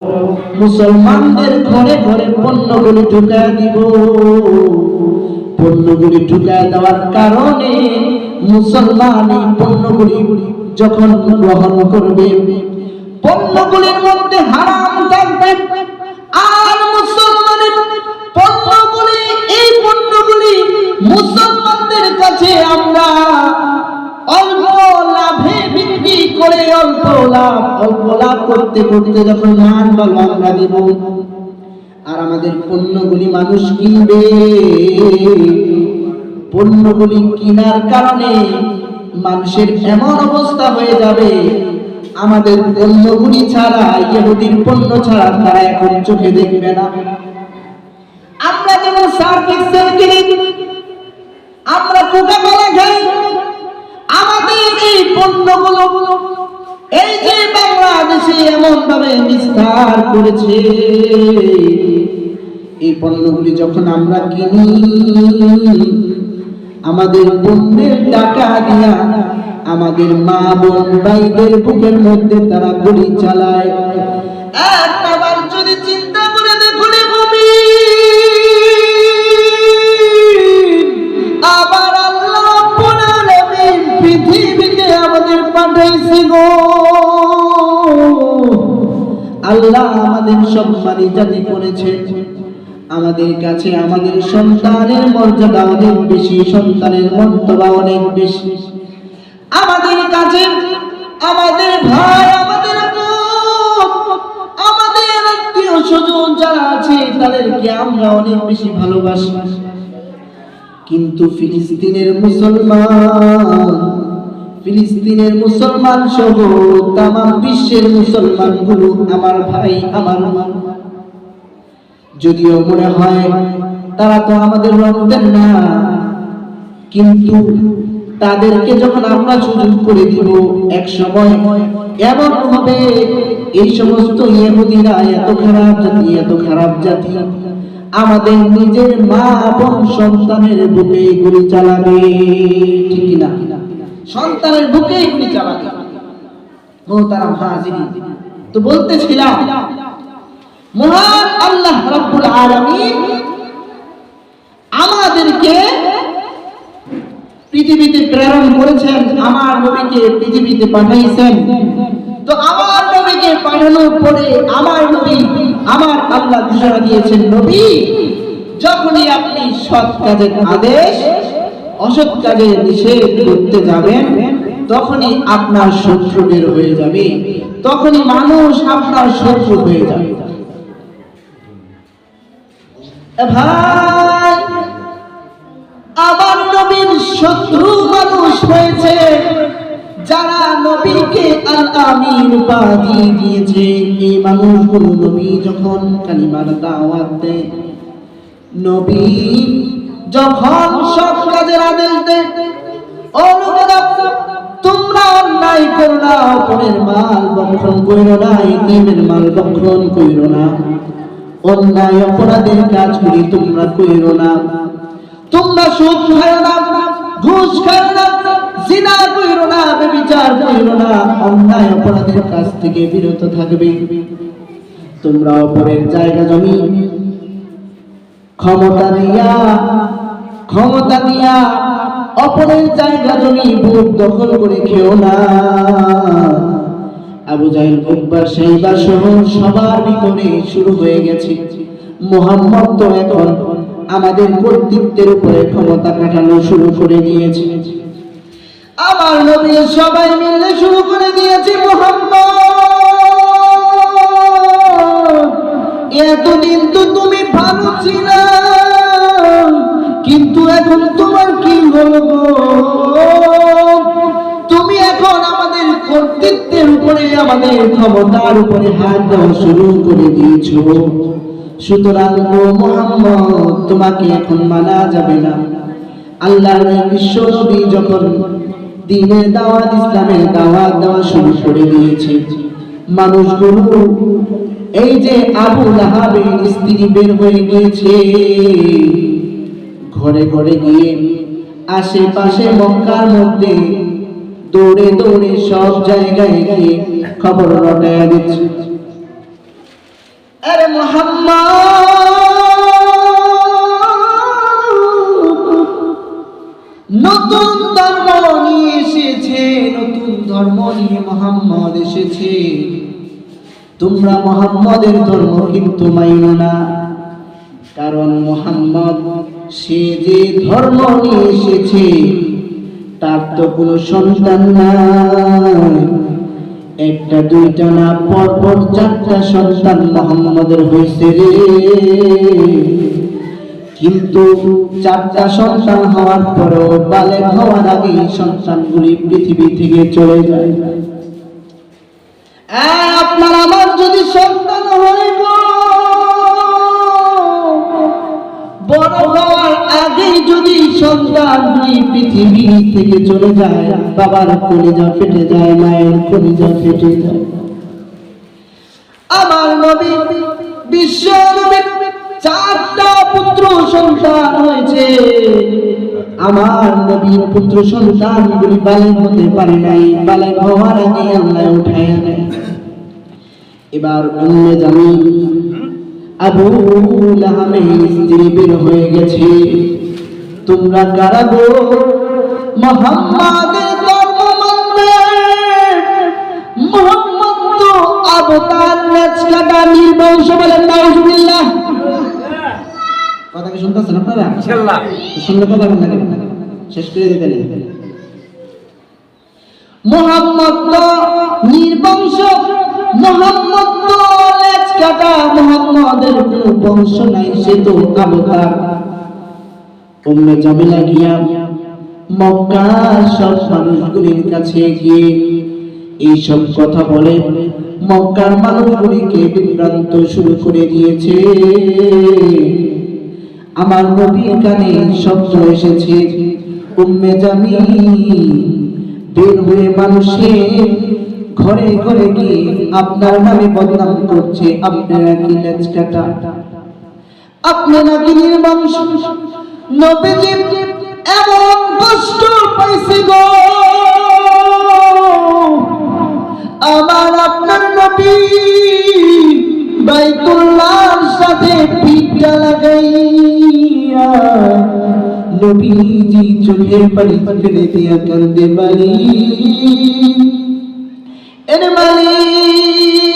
মুসলমানদের ঘরে ঘরে পণ্যগুলি ঢুকায় দিব। পণ্যগুলি ঢুকায় দেওয়ার কারণে মুসলমান এই পণ্যগুলি যখন গ্রহণ করবে, পণ্যগুলির মধ্যে হারাম থাকবে। আর মুসলমানের পণ্যগুলি, এই পণ্যগুলি মুসলমানদের কাছে আমরা অল্প লাভে বিক্রি করে অল্প লাভ করতে করতে যখন মান ভালো আমরা দিব, আর আমাদের পণ্যগুলি মানুষ কিনবে। পণ্যগুলি কেনার কারণে মানুষের এমন অবস্থা হয়ে যাবে, আমাদের পণ্যগুলি ছাড়া, ইহুদির পণ্য ছাড়া তারা এখন চোখে দেখবে না। আমরা যেমন সার্ফ এক্সেল কিনি, আমরা কোকা কোলা খাই, আমাদের এই পণ্যগুলো এই যে বাংলাদেশে এমন ভাবে বিস্তার করেছে, এই পণ্যগুলি যখন আমরা কিনি, আমাদের পণ্যের টাকা দিয়া আমাদের মা বোন ভাইদের বুকের মধ্যে তারা গুলি চালায়। একবার যদি চিন্তা করে দেখুন, আবার আল্লাহ রাব্বুল আলামিন পৃথিবীতে আমাদের পাঠাইছে গো। আল্লাহ আমাদের সম্মানী জাতি করেছে। আমাদের কাছে আমাদের সন্তানের মর্যাদা অনেক বেশি, সন্তানের মর্তবা অনেক বেশি। আমাদের কাছে আমাদের ভাই, আমাদের বোন, আমাদের আত্মীয় স্বজন যারা আছে তাদেরকে আমরা অনেক বেশি ভালোবাসি। কিন্তু ফিলিস্তিনের মুসলমান সহ তামাম বিশ্বের মুসলমানগুলো আমার ভাই, আমার মা। যদিও মনে হয় তারা তো আমাদের রক্তের না, কিন্তু তাদেরকে যখন আমরা সুযোগ করে দিব, এক সময় এমন হবে এই সমস্ত ইহুদিরা এত খারাপ জাতি আমাদের নিজের মা এবং সন্তানের বুকে গুলি চালাবে। ঠিক কিনা? সন্তানের বুকে গুলি চালাবে। মোহতারাম হাজিরিন, তো বলতেছিলাম, মহান আল্লাহ রাব্বুল আলামিন আমাদেরকে পৃথিবীতে প্রেরণ করেছেন, আমার নবীকে পৃথিবীতে পাঠাইছেন। তো আমার নবীকে পাঠানোর পরে আমার নবী, আমার আল্লাহ ঘোষণা দিয়েছেন, নবী যখনই আপনি সৎ কাজের আদেশ, অসৎ কাজের নিষেধ করতে যাবেন, তখনই আপনার শত্রু বের হয়ে যাবে, তখনই মানুষ আপনার শত্রু হয়ে যাবে। ভাই, আমার নবীর শত্রু মানুষ হয়েছে যারা নবীকে আল আমিন উপাধি দিয়েছে। এই মানুষগুলো নবী যখন কালিমার দাওয়াত দেয়, নবী যখন সৎ কাজের আদেশ দেয়, তোমরা অন্যায় করো না, অপরের মাল বক্ষণ কইরো না, ইতিমের মাল বক্ষণ কইরো না, অন্যায় অপরাধের কাজগুলি তোমরা কইরো না, তোমরা সুদ খায়ো না, ঘুষ খায়ো না, জিনা কইরো না, ব্যভিচার কইরো না, অন্যায় অপরাধের কাজ থেকে বিরত থাকবে। তোমরা অপরের জায়গা জমি ক্ষমতা দিয়া অপরের জায়গা জমি ভোগ দখল করে খেও না। আবু জাহেল, উতবা, শাইবা সহ সবার ভিতরে শুরু হয়ে গেছে। মুহাম্মদ তো এখন আমাদের কর্তৃত্বের উপরে ক্ষমতা খাটানো শুরু করে দিয়েছে। আমার নবী সবাই মিলে শুরু করে দিয়েছে, মুহাম্মদ এতদিন তো তুমি ভালো ছিলে, কিন্তু এখন তোমার কি হলো? তুমি এখন আমাদের কর্তৃত্বের উপরে, আমাদের ক্ষমতার উপরে হাত দেওয়া শুরু করে দিয়েছো। সুতরাং ও মুহাম্মদ, তোমাকে এখন মানা যাবে না। আল্লাহর বিশ্ব নবী যখন দ্বীনের দাওয়াত, ইসলামের দাওয়াত দেওয়া শুরু করে দিয়েছে, মানুষগুলো এই যে আবু লাহাবের স্ত্রী বের হয়ে গিয়েছে, ঘরে ঘরে গিয়ে আশেপাশে মক্কার মধ্যে দৌড়ে দৌড়ে সব জায়গায় গিয়ে খবর রটায়া দিচ্ছে। আরে মুহাম্মদ নতুন ধর্ম নিয়ে এসেছে, নতুন ধর্ম নিয়ে মুহাম্মদ এসেছে। তোমরা মুহাম্মদের ধর্ম কিন্তু মাইনো না, কারণ মুহাম্মদ সে যে ধর্ম নিয়ে এসেছে তার তো কোনো সন্তান নাই। একটা দুইটা না, পরপর চারটা সন্তান মুহাম্মদের হয়েছে রে। কিন্তু চারটা সন্তান হওয়ার পরেও বালেগ হওয়ার আগে সন্তানগুলি পৃথিবী থেকে চলে যায়। আপনার আমার যদি সন্তান হয়, বড় হওয়ার আগে যদি সন্তানগুলি পৃথিবী থেকে চলে যায়, বাবার কলিজা ফেটে যায়, মায়ের কলিজা ফেটে যায়। আমার নবী বিশ্ব নবীর চারটা পুত্র সন্তান হয়েছে। আমার নবীর পুত্র সন্তানগুলি বালেগ হতে পারে নাই, বালেগ হওয়ার আগে আল্লাহ উঠায় নেয়। এবার উম্মে জামিল আবু লাহাবের স্ত্রী বের হয়ে গেছে। তোমরা কারা গো মুহাম্মাদের ধর্ম মানবে? মুহাম্মদ তো আবতার নেচকাটা নির্বংশ, বলেন নাউজুবিল্লাহ। কথা কি শুনতেছেন আপনারা? ইনশাআল্লাহ শুনলে কথা বলেন না, শেষ করে দিতে নেই। মুহাম্মদ তো নির্বংশ, মুহাম্মদ তো লেজকাটা, মুহাম্মদের কোনো বংশ নাই, সে তো আবতার। উম্মে জামিলা গিয়া মক্কার সব মানুষগুলির কাছে গিয়ে এইসব কথা বলে মক্কার মানুষগুলিকে বিভ্রান্ত শুরু করে দিয়েছে। আমার নবীর কানে শব্দ এসেছে, উম্মে জামিল বের হয়ে মানুষের ঘরে ঘরে গিয়ে আপনার নামে বদনাম করছে। আপনারা কি লেজকাটা, আপনারা কি নির্বংশ। নবীজি এমন কষ্ট পাইছে গো, আমার আপনার নবী বাইতুল্লাহর সাথে পিঠা লাগাইয়া নবীজি চোখের পানি ফেলে দিয়া কান্দে বাড়ি। এর মালিক,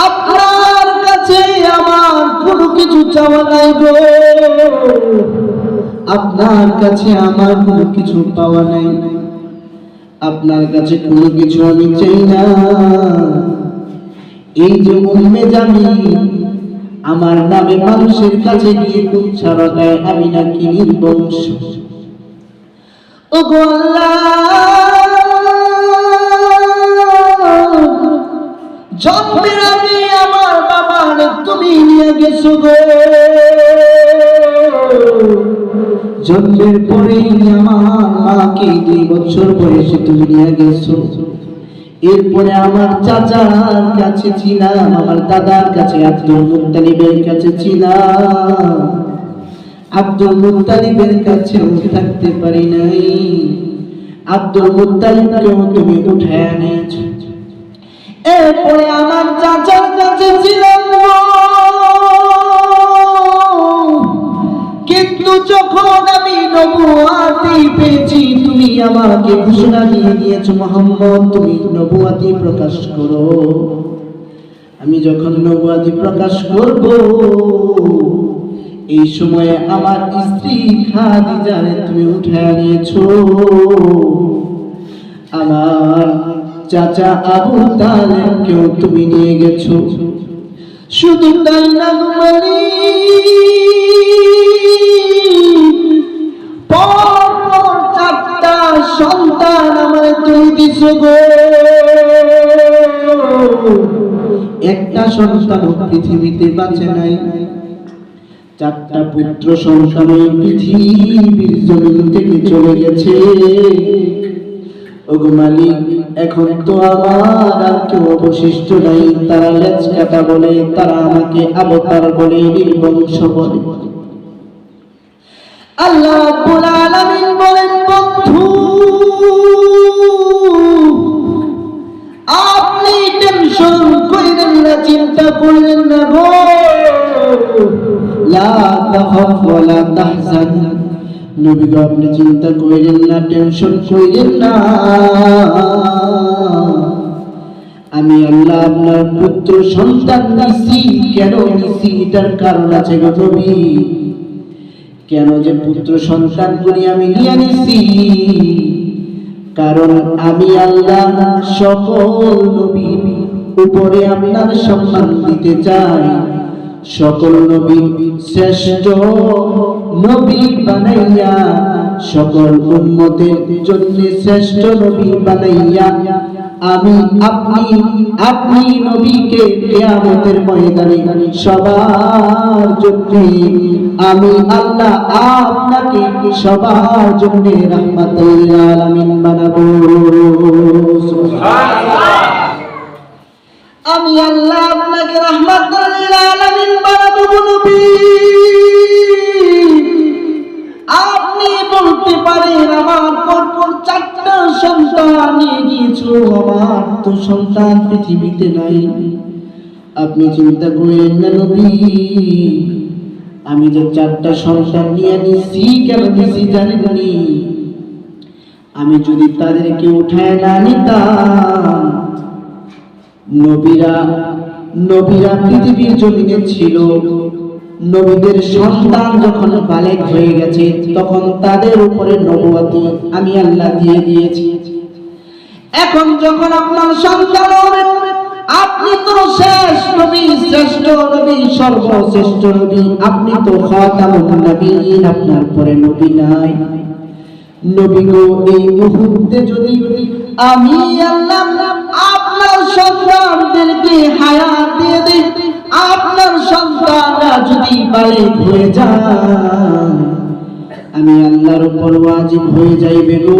আপনার কাছে আমার কোনো কিছু চাওয়া নাই গো, আপনার কাছে আমার কোনো কিছু পাওয়া নাই, আপনার কাছে কোনো কিছু আমি চাই না। এই যে উম্মে জামিল আমার নামে মানুষের কাছে গিয়ে কুচ্ছাড়া দেয়, আমি নাকি নির্বংশ। ও গো আল্লাহ, জন্মের আগে আমার বাবার তুমি নিয়ে গেছো গো, জন্মের পরেই আমার মাকে 2 বছর বয়সে তুমি নিয়ে গেছো। এরপরে আমার চাচার কাছে ছিলাম, আমার দাদার কাছে আব্দুল মুত্তালিবের কাছে ছিলাম, আব্দুল মুত্তালিবের কাছেও থাকতে পারি নাই, আব্দুল মুত্তালিবকেও তুমি উঠায় এনেছো। এরপরে আমার চাচার কাছে ছিলাম, কিন্তু যখন আমি নবুয়াতি পেয়েছি, তুমি আমাকে ঘোষণা দিয়ে দিয়েছো মুহাম্মদ তুমি নবুয়াতি প্রকাশ করো। আমি যখন নবুয়াতি প্রকাশ করব, এই সময়ে আমার স্ত্রী খাদিজারে তুমি উঠায় নিয়েছো, আমার চাচা আবু তালেবকেও তুমি নিয়ে গেছো। শুধু তাই না মানে পরপর 4টা সন্তান আমার তুমি দিছো গো, একটা সন্তান পৃথিবীতে বাঁচে নাই, 4টা পুত্র সন্তান পৃথিবীর জমিন থেকে চলে গেছে। ওগো মালিক, এখন তো আমার আর কেউ অবশিষ্ট নাই, তারা লেজকাটা বলে, তারা আমাকে অবতার বলে, নির্বংশ বলে। আল্লাহ রাব্বুল আলামিন বলেন, বন্ধু আপনি টেনশন করলেন না গো, লা তাখাফ ওয়া লা তাহজান, নবী গো আপনি চিন্তা করেন না, টেনশন করেন না, আমি আল্লাহ আপনার পুত্র সন্তান দিছি। কেন দিছি? এটার কারণ আছে গো নবী। কেন যে পুত্র সন্তান গুলি আমি নিয়ে নিছি? কারণ আমি আল্লাহ সকল নবীর উপরে আপনার সম্মান দিতে চাই। সকল নবী শ্রেষ্ঠ নবী বানাইয়া, সকল উম্মতের জন্য শ্রেষ্ঠ নবী বানাইয়া আমি আপনি নবীকে কিয়ামতের ময়দানে সবার জন্য আমি আল্লাহ আপনাকে সবার জন্য রাহমাতুল লিল আলামিন বানাবো। সুবহানাল্লাহ। আমি আল্লাহ আপনাকে রাহমাতুল লিল আলামিন বানাবো নবী। আপনি বলতে পারেন আমার পরপর 4টা সন্তান নিয়ে গিয়েছো, আমার তো সন্তান পৃথিবীতে নাই। আপনি চিন্তা করেন না নবী, আমি যে 4টা সন্তান নিয়ে নিছি, কেন নিছি জানেননি? আমি যদি তাদেরকে উঠায় না নিতাম, নবীরা পৃথিবীর জমিনে ছিল, নবীদের সন্তান যখন বালেগ হয়ে গেছে তখন তাদের উপরে নবুয়তি আমি আল্লাহ দিয়ে দিয়েছি। এখন যখন আপনার সন্তান হবে, আপনি তো শেষ নবী, শ্রেষ্ঠ নবী, সর্বশ্রেষ্ঠ নবী, আপনি তো খাতামুন নবীন, আপনার পরে নবী নাই। নবী গো, এই মুহূর্তে যদি আমি আল্লাহ আপনার সন্তানদেরকে হায়াত দিয়ে দেই, আপনার সন্তানরা যদি বালেগ হয়ে যায়, আমি আল্লাহর উপর ওয়াজিব হয়ে যাইবে গো,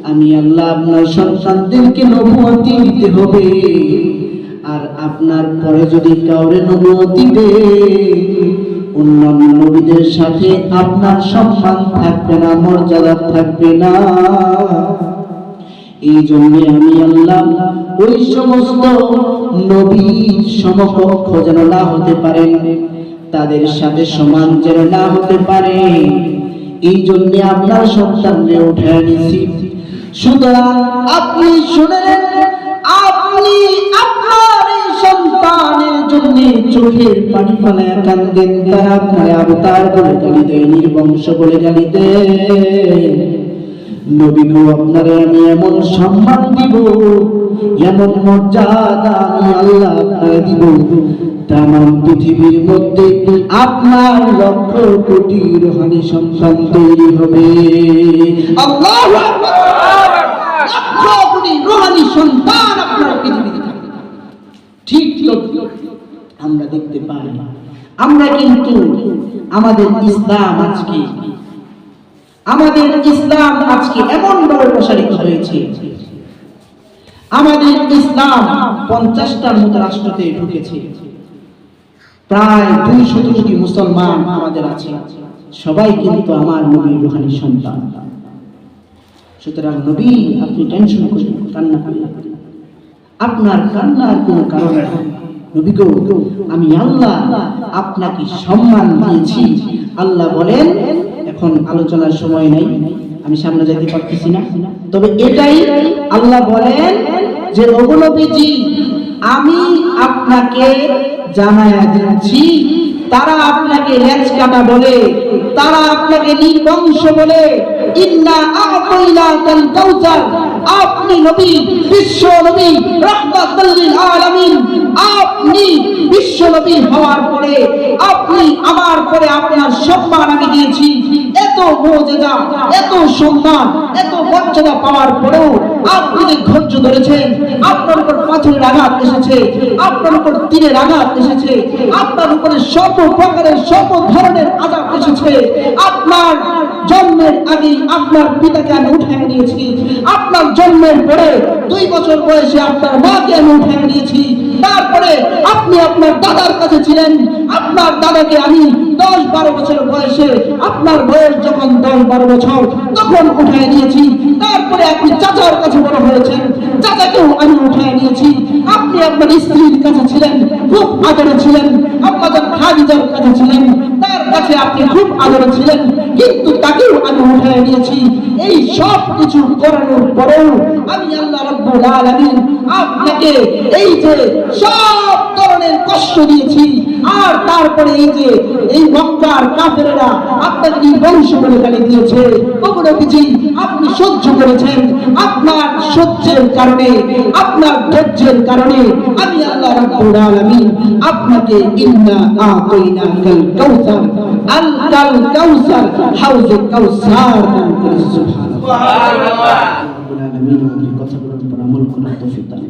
আমি আল্লাহ আপনার সন্তানদেরকে নবুয়তি দিতে হবে। আর আপনার পরে যদি কাউরে নবুয়তি দেয়, অন্যান্য নবীদের সাথে আপনার সম্মান থাকবে না, মর্যাদা থাকবে না। এই জন্য আমি আল্লাহ ওই সমস্ত নবীর সমকক্ষ যেন না হতে পারে, তাদের সাথে সমান যেন না হতে পারে, এই জন্য আপনার সন্তানকে উঠায় নিছি। সুতরাং আপনি শুনেন, আপনি আপনার এই সন্তানের জন্য চোখের পানি ফেলায় কান্দেন, তারা আপনার অবতার বলে গালি দেয়, নির্বংশ বলে গালি দেয়। নবী গো, আপনারে আমি এমন সম্মান দিব, এমন মর্যাদা আমি আল্লাহ আপনারে দিব, তামাম পৃথিবীর মধ্যে আপনার লক্ষ কোটি রূহানি সন্তান তৈরি হবে। আল্লাহু আকবার। লক্ষ কোটি রূহানি সন্তান আপনার পৃথিবীতে থাকবে। ঠিক তো আমরা দেখতে পাই, আমরা কিন্তু আমাদের ইসলাম আজকে এমন ভাবে প্রসারিত হয়েছে, আমাদের ইসলাম 50টার মতো রাষ্ট্রতে ঢুকেছে, প্রায় 200 কোটি মুসলমান আমাদের আছে, সবাই কিন্তু আমার নবীর রূহানি সন্তান। সুতরাং নবী, আপনি টেনশন করবেন, কান্না করবেন, আপনার কান্নার কোনো কারণ নেই। নবী গো, আমি আল্লাহ আপনাকে সম্মান দিয়েছি। আল্লাহ বলেন, এখন আলোচনার সময় নাই, আমি সামনে যেতে পারতেছি না, তবে এটাই আল্লাহ বলেন যে ওগো নবীজি, আমি আপনাকে জানায়া দিচ্ছি, তারা আপনাকে লেজ কাটা বলে, তারা আপনাকে নির্বংশ বলে, ইন্না আ'তাইনাকাল কাউসার, আপনি নবী, বিশ্ব নবী, রাহমাতুল লিল আলামিন, আপনি বিশ্ব নবী হওয়ার পরে আপনি আমার পরে আপনার সম্মান আমি দিয়েছি। এত মুজিজা, এত সম্মান, এত মর্যাদা পাওয়ার পরেও আপনি যে ধৈর্য ধরেছেন, আপনার উপর পাথরের আঘাত এসেছে, আপনার উপর তীরের আঘাত এসেছে, আপনার উপরে সব প্রকারের সব ধরনের আঘাত এসেছে। আপনার জন্মের আগে আপনার পিতাকে আমি উঠায় নিয়েছি, আপনার জন্মের পরে 2 বছর বয়সে আপনার মাকে আমি উঠায় নিয়েছি, তারপরে আপনি আপনার দাদার কাছে ছিলেন, আপনার দাদাকে আমি 10-12 বছর বয়সে, আপনার বয়স যখন 10-12 বছর তখন উঠায় নিয়েছি, তারপরে আপনি চাচার কাছে বড় হয়েছেন, চাচাকেও আমি উঠায় নিয়েছি, আপনি আপনার স্ত্রীর কাছে ছিলেন, খুব আদরে ছিলেন, আম্মাজান খাদিজার কাছে ছিলেন, তার কাছে আপনি খুব আদরে ছিলেন, কিন্তু তাকেও আমি উঠায় নিয়েছি। এই সব কিছু করানোর পরেও আমি আল্লাহ রাব্বুল আলামিন আপনাকে এই যে সব ধরনের কষ্ট দিয়েছি, আর তারপরে এই যে এই মক্কার কাফেররা আপনাকে বংশ বলে গালি দিয়েছে, ওগুলো নবীজি আপনি সহ্য করেছেন। আপনার সহ্যের কারণে, আপনার ধৈর্যের কারণে আমি আল্লাহ রাব্বুল আলামিন আপনাকে ইন্না আতাইনাকাল কাউসার, আল কাউসার, হাউজে কাউসার দান করেছি। সুবহানাল্লাহ। রাব্বুল আলামিন আমাদের কথাগুলোর উপর আমল করার তৌফিক দান